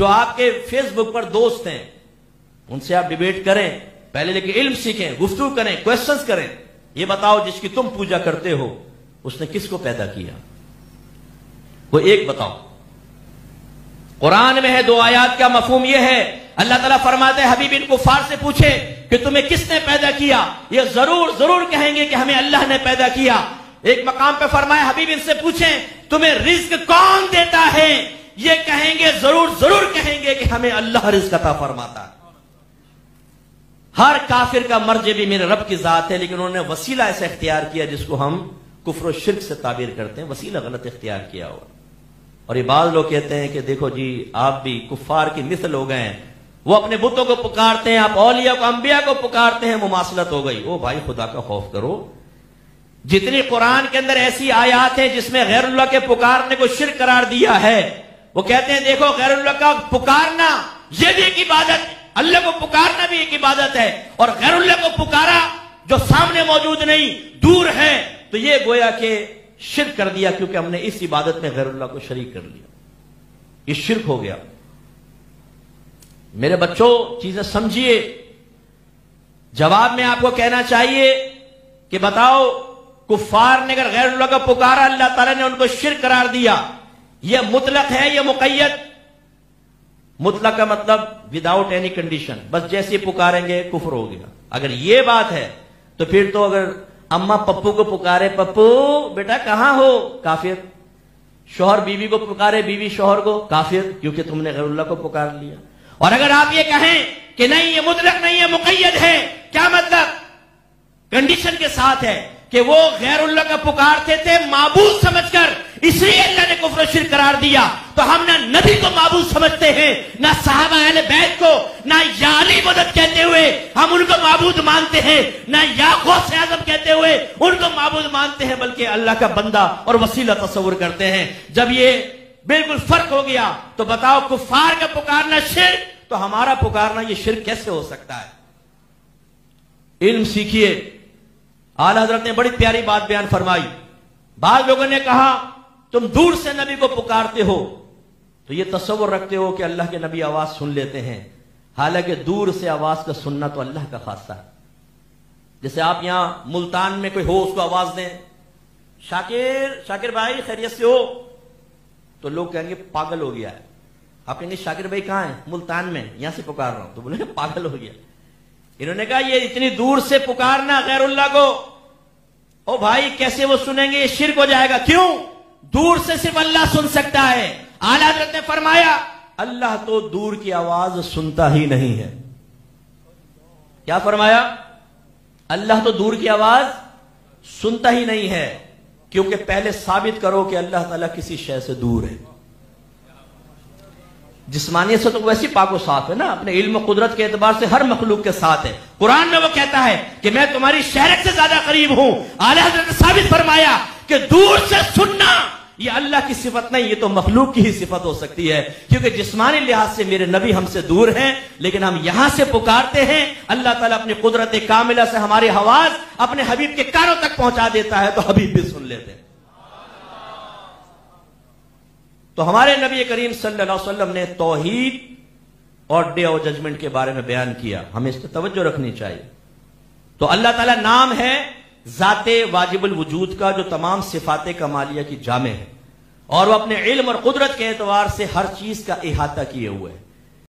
جو آپ کے فیس بک پر دوست ہیں ان سے آپ ڈیبیٹ کریں، پہلے لیکن علم سیکھیں، گفتگو کریں، کویسچنز کریں. یہ بتاؤ جس کی تم پوجا کرتے ہو اس نے کس کو پیدا کیا؟ وہ ایک بتاؤ. قرآن میں ہے 2 آیات کا مفہوم یہ ہے، اللہ تعالیٰ فرماتے ہیں حبیب ان کفار سے پوچھے کہ تمہیں کس نے پیدا کیا، یہ ضرور کہیں گے کہ ہمیں اللہ نے پیدا کیا. ایک مقام پہ فرمایا حبیب ان سے پوچھیں تمہیں رزق کون دیتا ہے، یہ کہیں گے ضرور کہیں گے کہ ہمیں اللہ رزق عطا فرماتا ہے. ہر کافر کا مرجع بھی میرے رب کی ذات ہے، لیکن انہوں نے وسیلہ ایسا اختیار کیا جس کو ہم کفر و شرک سے تعبیر کرتے ہیں، وسیلہ غلط اختیار کیا ہوا. اور یہ بعض لوگ کہتے ہیں کہ دیکھو جی آپ بھی کفار کی مثل ہو گئے ہیں، وہ اپنے بتوں کو پکارتے ہیں، آپ اولیاء کو انبیاء کو پکارتے ہیں، مماثلت ہو گئی. او بھائی خدا کا خوف کرو. جتنی قرآن کے اندر ایسی آیات ہیں جس میں غیر اللہ کے پکارنے کو شرک قرار دیا ہے، وہ کہتے ہیں دیکھو غیر اللہ کا پکارنا یہ بھی ایک عبادت، اللہ کو پکارنا بھی ایک عبادت ہے، اور غیر اللہ کو پکارا جو سامنے موجود نہیں دور ہے تو یہ گویا کہ شرک کر دیا، کیونکہ ہم نے اس عبادت میں غیر اللہ کو شریک کر لیا، یہ شرک ہو گیا. میرے بچوں چیزیں سمجھیے. جواب میں آپ کو کہنا چاہیے کہ بتاؤ کفار نے اگر غیر اللہ کا پکارا، اللہ تعالیٰ نے ان کو شرک قرار دیا، یہ مطلق ہے یہ مقید؟ مطلق کا مطلب وداؤٹ اینی کنڈیشن، بس جیسے پکاریں گے کفر ہو گیا. اگر یہ بات ہے تو پھر تو اگر اماں پپو کو پکارے پپو بیٹا کہاں ہو، کافر. شوہر بیوی کو پکارے بیوی شوہر کو، کافر، کیونکہ تم نے غیر اللہ کو پکار لیا. اور اگر آپ یہ کہیں کہ نہیں یہ مطلق نہیں ہے مقید ہے، کیا مطلب؟ کنڈیشن کے ساتھ ہے کہ وہ غیر اللہ کا پکارتے تھے معبود سمجھ کر، اس لیے اللہ نے کفر و شرک قرار دیا. تو ہم نہ نبی کو معبود سمجھتے ہیں، نہ صحابہ اہل بیت کو، نہ یا علی مدد کہتے ہوئے ہم ان کو معبود مانتے ہیں، نہ یا غوث اعظم کہتے ہوئے ان کو معبود مانتے ہیں، بلکہ اللہ کا بندہ اور وسیلہ تصور کرتے ہیں. جب یہ بالکل فرق ہو گیا تو بتاؤ کفار کا پکارنا شرک، تو ہمارا پکارنا یہ شرک کیسے ہو سکتا ہے؟ علم سیکھیے. اعلی حضرت نے بڑی پیاری بات بیان فرمائی. بعض لوگوں نے کہا تم دور سے نبی کو پکارتے ہو تو یہ تصور رکھتے ہو کہ اللہ کے نبی آواز سن لیتے ہیں، حالانکہ دور سے آواز کا سننا تو اللہ کا خاصہ ہے. جیسے آپ یہاں ملتان میں کوئی ہو اس کو آواز دیں، شاکر بھائی خیریت سے ہو، تو لوگ کہیں گے پاگل ہو گیا ہے. آپ کہیں گے شاکر بھائی کہاں ہیں؟ ملتان میں، یہاں سے پکار رہا ہوں، تو بولے پاگل ہو گیا. انہوں نے کہا یہ اتنی دور سے پکارنا غیر اللہ کو، او بھائی کیسے وہ سنیں گے، یہ شرک ہو جائے گا. کیوں؟ دور سے صرف اللہ سن سکتا ہے. اعلیٰ حضرت نے فرمایا اللہ تو دور کی آواز سنتا ہی نہیں ہے. کیا فرمایا؟ اللہ تو دور کی آواز سنتا ہی نہیں ہے، کیونکہ پہلے ثابت کرو کہ اللہ تعالیٰ کسی شے سے دور ہے. جسمانیت سے تو ویسی پاک و صاف ہے نا، اپنے علم و قدرت کے اعتبار سے ہر مخلوق کے ساتھ ہے. قرآن میں وہ کہتا ہے کہ میں تمہاری شہرت سے زیادہ قریب ہوں. اعلیٰ حضرت نے ثابت فرمایا کہ دور سے سننا یہ اللہ کی صفت نہیں، یہ تو مخلوق کی ہی صفت ہو سکتی ہے، کیونکہ جسمانی لحاظ سے میرے نبی ہم سے دور ہیں، لیکن ہم یہاں سے پکارتے ہیں. اللہ تعالیٰ اپنی قدرت کاملہ سے ہماری آواز اپنے حبیب کے کانوں تک پہنچا دیتا ہے، تو حبیب بھی سن لیتے ہیں. تو ہمارے نبی کریم صلی اللہ علیہ وسلم نے توحید اور ڈے آف ججمنٹ کے بارے میں بیان کیا، ہمیں اس پہ توجہ رکھنی چاہیے. تو اللہ تعالیٰ نام ہے ذات واجب الوجود کا جو تمام صفات کمالیہ کی جامع ہے، اور وہ اپنے علم اور قدرت کے اعتبار سے ہر چیز کا احاطہ کیے ہوئے ہے.